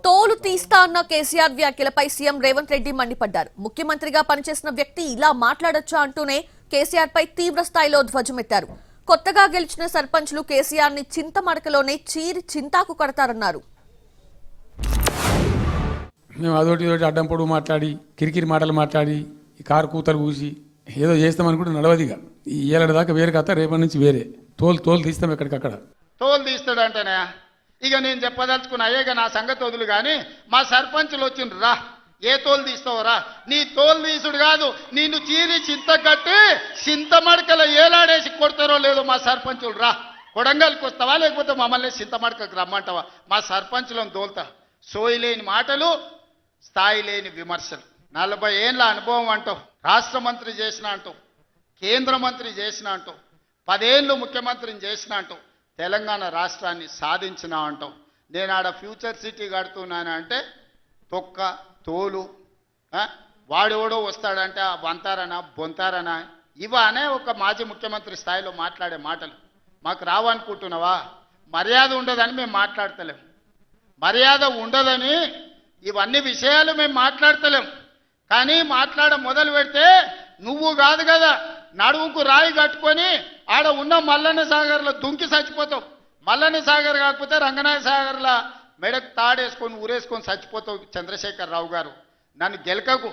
తోలు తీస్తా అన్న కేసీఆర్ వ్యాఖ్యలపై సీఎం రేవంత్ రెడ్డి మండిపడ్డారు. ముఖ్యమంత్రిగా పనిచేసిన వ్యక్తి ఇలా మాట్లాడొచ్చా అంటూనే కేసీఆర్ పై తీవ్ర స్థాయిలో ధ్వజమెత్తారు. కొత్తగా గెలిచిన సర్పంచ్లు కేసీఆర్ ని చింతమడకలోనే చీరి చింతాకు కడతారన్నారు. మేము అదొకటి అడ్డం పొడుగు మాట్లాడి కిరికిరి మాటలు మాట్లాడి ఈ కారు కూతలు కూసి ఏదో చేస్తామనుకుంటే నడవదిగా. ఈ ఏడాది దాకా వేరే కథ, రేపటి నుంచి వేరే తోలు తీస్తాం ఎక్కడికక్కడ. తోలు తీస్తాడంటేనే ఇక నేను చెప్పదలుచుకున్నా, అయ్యేగా నా సంగతి వదులు. కానీ మా సర్పంచులు వచ్చిండ్రు, రా ఏ తోలు తీస్తావరా, నీ తోలు తీసుడు కాదు, నిన్ను చీరి చింత కట్టి చింతమడకల ఏలాడేసి కొడతారో లేదో మా సర్పంచులు, రా కొడంగల్కి వస్తావా లేకపోతే మమ్మల్ని చింతమడకకు రమ్మంటావా, మా సర్పంచులను తోలుతా. సోయి లేని మాటలు, స్థాయి లేని విమర్శలు. 40 ఏళ్ళ అనుభవం అంటావు, రాష్ట్ర మంత్రి చేసిన అంటావు, కేంద్ర మంత్రి చేసిన అంటావు, 10 ఏళ్ళు ముఖ్యమంత్రిని చేసిన అంటావు, తెలంగాణ రాష్ట్రాన్ని సాధించిన అంటావు. నేను ఆడ ఫ్యూచర్ సిటీ కడుతున్నాను అంటే తొక్క తోలు, వాడెవడో వస్తాడంటే వంతారనా బొంతారనా ఇవనే ఒక మాజీ ముఖ్యమంత్రి స్థాయిలో మాట్లాడే మాటలు మాకు రావనుకుంటున్నావా? మర్యాద ఉండదని మేము మాట్లాడతలేం, మర్యాద ఉండదని ఇవన్నీ విషయాలు మేము మాట్లాడతలేం. కానీ మాట్లాడ మొదలు పెడితే నువ్వు కాదు కదా, నడువుకు రాయి కట్టుకొని ఆడ ఉన్న మల్లన్న సాగర్లో దుంకి చచ్చిపోతావు. మల్లన్న సాగర్ కాకపోతే రంగనాయ సాగర్లో మెడకు తాడేసుకొని ఊరేసుకొని చచ్చిపోతావు. చంద్రశేఖర్ రావు గారు, నన్ను గెలకకు.